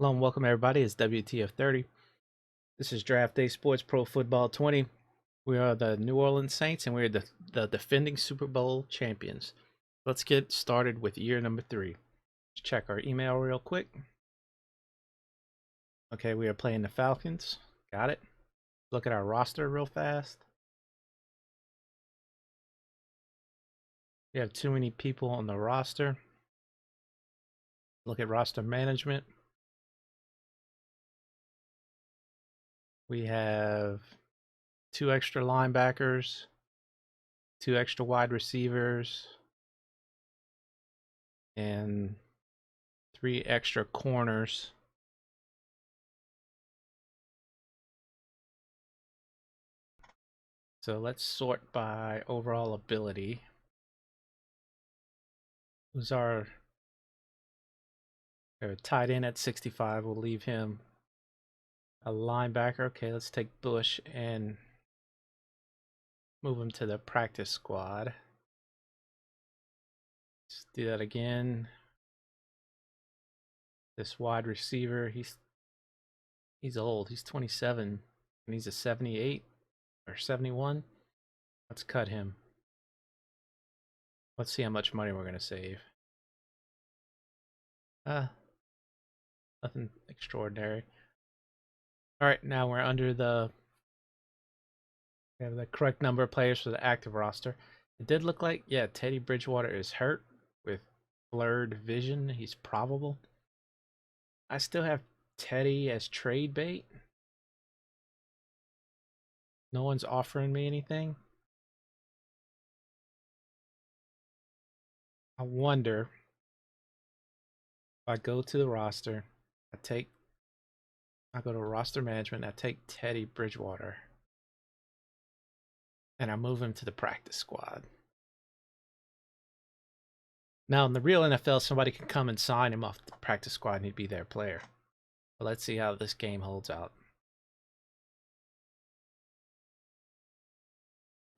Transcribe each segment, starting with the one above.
Hello and welcome everybody. It's WTF30. This is Draft Day Sports Pro Football 20. We are the New Orleans Saints and we're the defending Super Bowl champions. Let's get started with year number 3. Let's check our email real quick. Okay, we are playing the Falcons. Got it. Look at our roster real fast. We have too many people on the roster. Look at roster management. We have 2 extra linebackers, 2 extra wide receivers, and 3 extra corners. So let's sort by overall ability. Who's our tight end at 65? We'll leave him. A linebacker. Okay, let's take Bush and move him to the practice squad. Let's do that again. This wide receiver, he's old. He's 27 and he's a 78 or 71. Let's cut him. Let's see how much money we're gonna save. Nothing extraordinary. All right, now we're under we have the correct number of players for the active roster. It did look like, yeah, Teddy Bridgewater is hurt with blurred vision. He's probable. I still have Teddy as trade bait. No one's offering me anything. I wonder if I go to the roster, I go to roster management, I take Teddy Bridgewater, and I move him to the practice squad. Now, in the real NFL, somebody can come and sign him off the practice squad and he'd be their player. But let's see how this game holds out.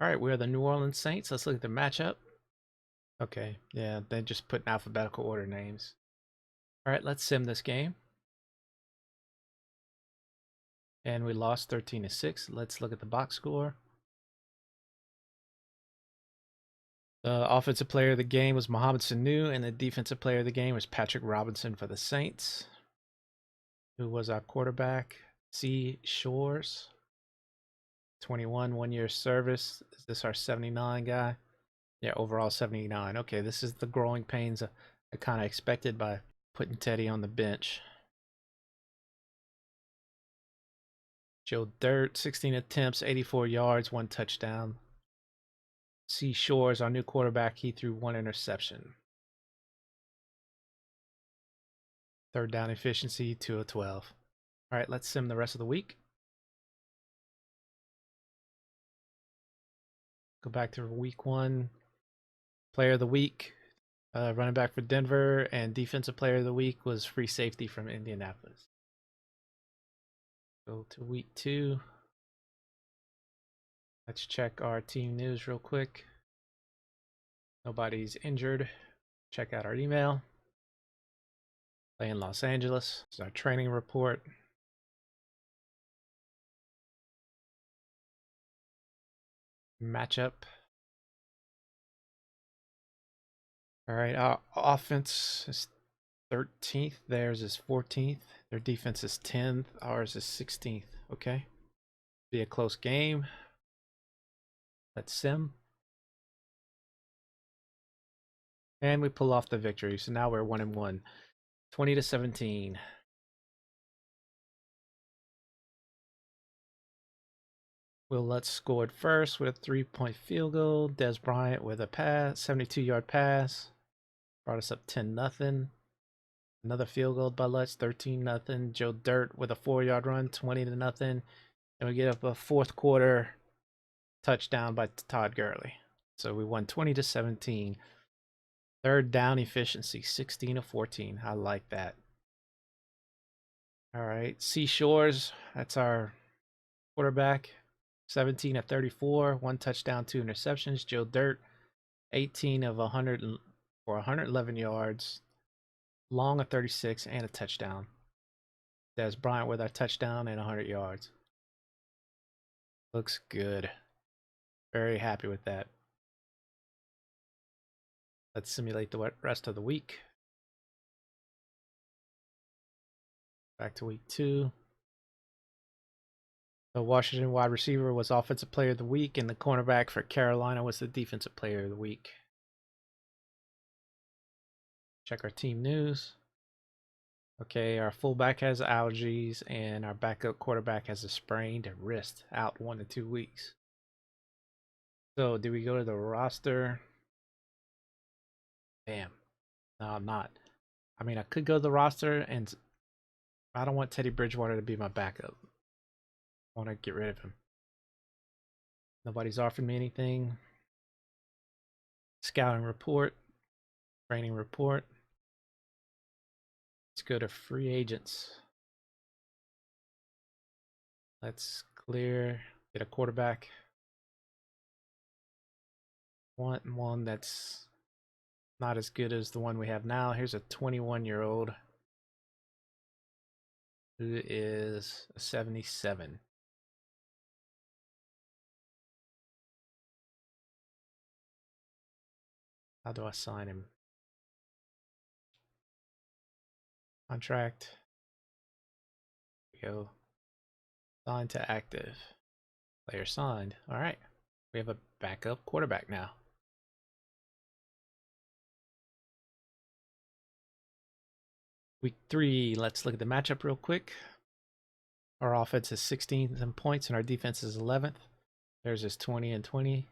All right, we're the New Orleans Saints. Let's look at the matchup. Okay, yeah, they just put in alphabetical order names. All right, let's sim this game. And we lost 13-6. Let's look at the box score. The offensive player of the game was Mohamed Sanu, and the defensive player of the game was Patrick Robinson for the Saints. Who was our quarterback? C. Shores. 21, 1-year service. Is this our 79 guy? Yeah, overall 79. Okay, this is the growing pains I kind of expected by putting Teddy on the bench. Joe Dirt, 16 attempts, 84 yards, 1 touchdown. C. Shores, our new quarterback, he threw 1 interception. Third down efficiency, 2 of 12. All right, let's sim the rest of the week. Go back to week 1. Player of the week, running back for Denver, and defensive player of the week was free safety from Indianapolis. Go to week 2. Let's check our team news real quick. Nobody's injured. Check out our email. Play in Los Angeles. This is our training report. Matchup. All right, our offense is 13th. Theirs is 14th. Their defense is 10th. Ours is 16th. Okay. Be a close game. Let's sim. And we pull off the victory. So now we're 1-1. 20-17. Will Lutz scored first with a 3-point field goal. Des Bryant with a pass, 72-yard pass. Brought us up 10-0. Another field goal by Lutz, 13-0. Joe Dirt with a 4-yard run, 20-0. And we get up a fourth quarter touchdown by Todd Gurley. So we won 20-17. Third down efficiency, 16-14. I like that. All right, Seashores, that's our quarterback. 17 of 34, 1 touchdown, 2 interceptions. Joe Dirt, 18 of 100 for 111 yards, long of 36, and a touchdown. Des Bryant with our touchdown and 100 yards. Looks good. Very happy with that. Let's simulate the rest of the week. Back to week 2. The Washington wide receiver was offensive player of the week, and the cornerback for Carolina was the defensive player of the week. Check our team news. Okay, our fullback has allergies, and our backup quarterback has a sprained wrist, out 1 to 2 weeks. So, do we go to the roster? Damn. No, I'm not. I mean, I could go to the roster, and I don't want Teddy Bridgewater to be my backup. I want to get rid of him. Nobody's offered me anything. Scouting report. Training report. Let's go to free agents. Let's clear, get a quarterback. Want one that's not as good as the one we have now. Here's a 21-year-old who is a 77. How do I sign him? Contract. Here we go. Signed to active. Player signed. All right. We have a backup quarterback now. Week 3, let's look at the matchup real quick. Our offense is 16th in points and our defense is 11th. Theirs is 20 and 20.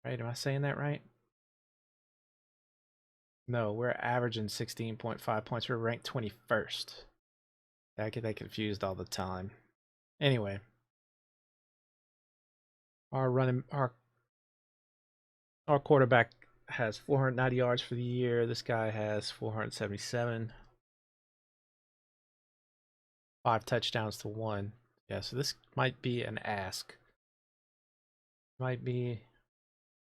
Right? Am I saying that right? No, we're averaging 16.5 points. We're ranked 21st. I get that confused all the time. Anyway, our quarterback has 490 yards for the year. This guy has 477. 5 touchdowns to 1. Yeah, so this might be an ask. Might be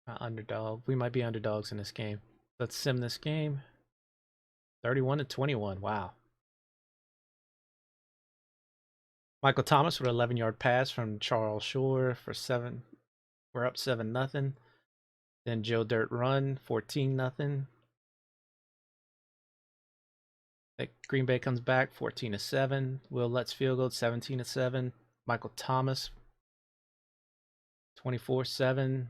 an underdog. We might be underdogs in this game. Let's sim this game. 31 to 21. Wow. Michael Thomas with an 11-yard pass from Charles Shore for 7. We're up 7-0. Then Joe Dirt run 14-0. Green Bay comes back 14 to 7. Will Lutz field goal 17 to 7. Michael Thomas 24-7.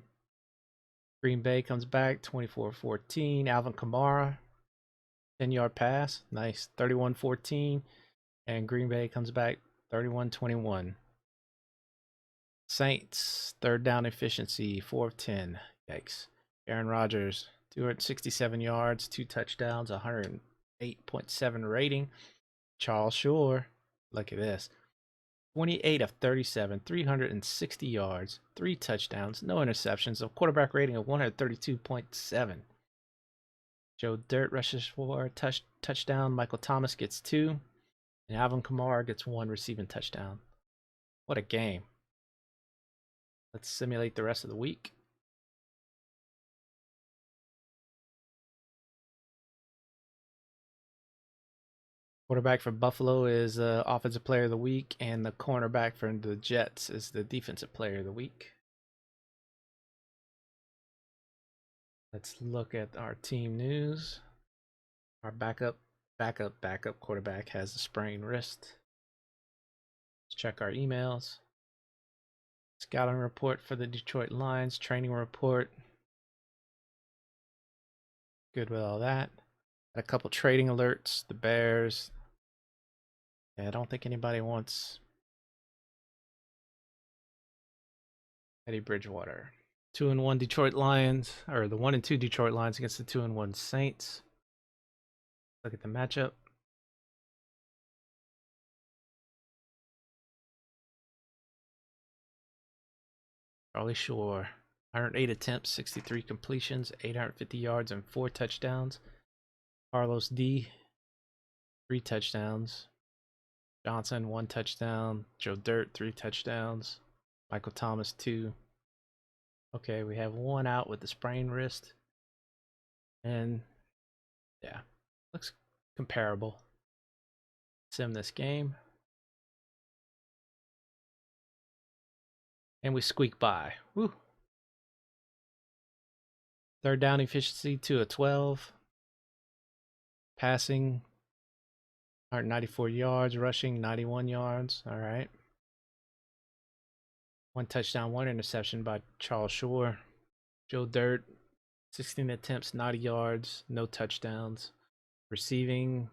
Green Bay comes back 24-14. Alvin Kamara 10-yard pass. Nice. 31-14. And Green Bay comes back 31-21. Saints, third down efficiency, 4 of 10. Yikes. Aaron Rodgers, 267 yards, 2 touchdowns, 108.7 rating. Charles Shore, look at this. 28 of 37, 360 yards, 3 touchdowns, no interceptions, a quarterback rating of 132.7. Joe Dirt rushes for a touchdown. Michael Thomas gets 2. And Alvin Kamara gets 1 receiving touchdown. What a game. Let's simulate the rest of the week. Quarterback for Buffalo is offensive player of the week, and the cornerback for the Jets is the defensive player of the week. Let's look at our team news. Our backup quarterback has a sprained wrist. Let's check our emails. Scouting report for the Detroit Lions, training report. Good with all that. Got a couple trading alerts. The Bears. Yeah, I don't think anybody wants Teddy Bridgewater. 2-1 Detroit Lions, or the 1-2 Detroit Lions against the 2-1 Saints. Look at the matchup. Charlie Shore, 108 attempts, 63 completions, 850 yards, and 4 touchdowns. Carlos D, 3 touchdowns. Johnson, 1 touchdown. Joe Dirt, 3 touchdowns. Michael Thomas, 2. Okay, we have 1 out with the sprained wrist. And yeah, looks comparable. Sim this game. And we squeak by. Woo. Third down efficiency to a 12. Passing 194 yards. Rushing 91 yards. All right. 1 touchdown, 1 interception by Charles Shore. Joe Dirt, 16 attempts, 90 yards, no touchdowns. Receiving,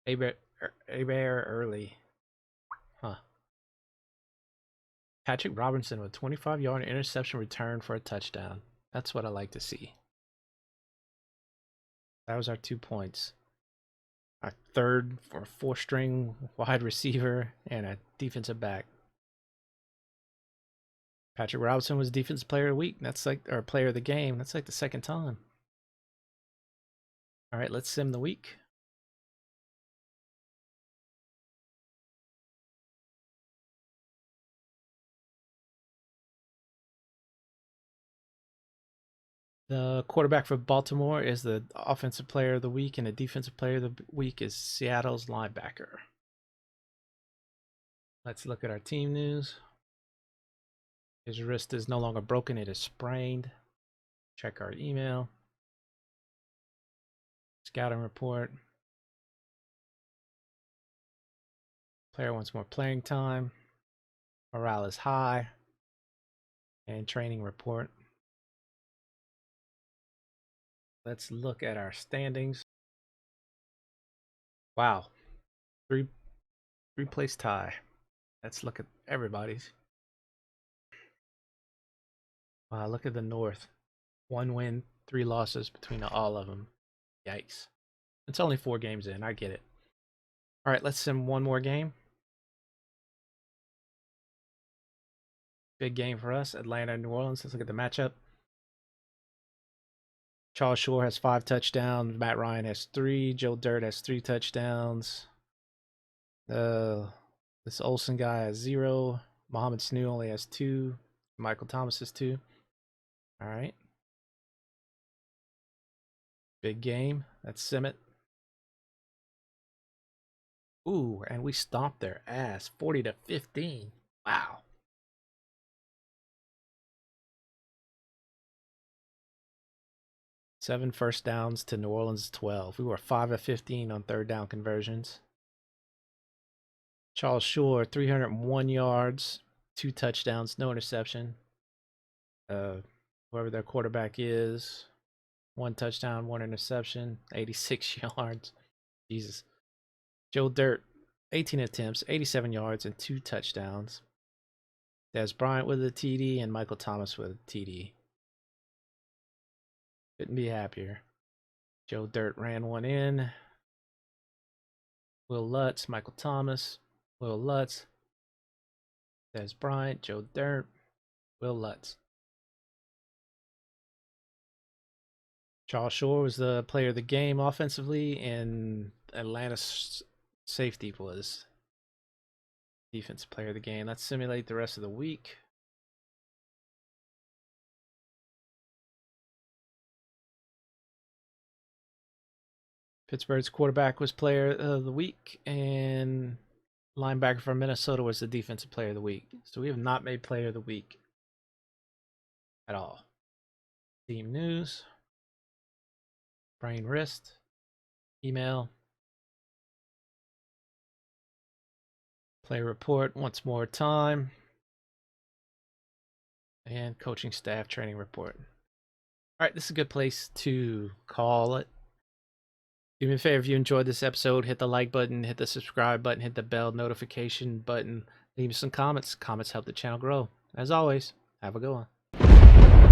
Aber Early. Huh. Patrick Robinson with 25-yard interception return for a touchdown. That's what I like to see. That was our 2 points. Our third or fourth string wide receiver and a defensive back. Patrick Robinson was defensive player of the week. That's like, or player of the game. That's like the second time. All right, let's sim the week. The quarterback for Baltimore is the offensive player of the week, and the defensive player of the week is Seattle's linebacker. Let's look at our team news. His wrist is no longer broken, it is sprained. Check our email. Scouting report. Player wants more playing time. Morale is high. And training report. Let's look at our standings. Wow. Three place tie. Let's look at everybody's. Wow, look at the North. 1 win, 3 losses between all of them. Yikes. It's only 4 games in. I get it. All right, let's sim one more game. Big game for us. Atlanta and New Orleans. Let's look at the matchup. Charles Shore has 5 touchdowns. Matt Ryan has 3. Joe Dirt has 3 touchdowns. This Olsen guy has 0. Mohamed Sanu only has 2. Michael Thomas has 2. All right. Big game. Let's sim it. Ooh, and we stomped their ass. 40-15. Wow. Seven first downs to New Orleans 12. We were 5 of 15 on third down conversions. Charles Shore, 301 yards, 2 touchdowns, no interception. Whoever their quarterback is, 1 touchdown, 1 interception, 86 yards. Jesus. Joe Dirt, 18 attempts, 87 yards, and 2 touchdowns. Dez Bryant with a TD and Michael Thomas with a TD. Couldn't be happier. Joe Dirt ran one in. Will Lutz, Michael Thomas, Will Lutz, Dez Bryant, Joe Dirt, Will Lutz. Charles Shore was the player of the game offensively, and Atlanta's safety was defensive player of the game. Let's simulate the rest of the week. Pittsburgh's quarterback was player of the week, and linebacker from Minnesota was the defensive player of the week. So we have not made player of the week at all. Team news. Brain wrist. Email. Player report once more time. And coaching staff training report. All right, this is a good place to call it. Do me a favor, if you enjoyed this episode, hit the like button, hit the subscribe button, hit the bell notification button, leave me some comments. Comments help the channel grow. As always, have a good one.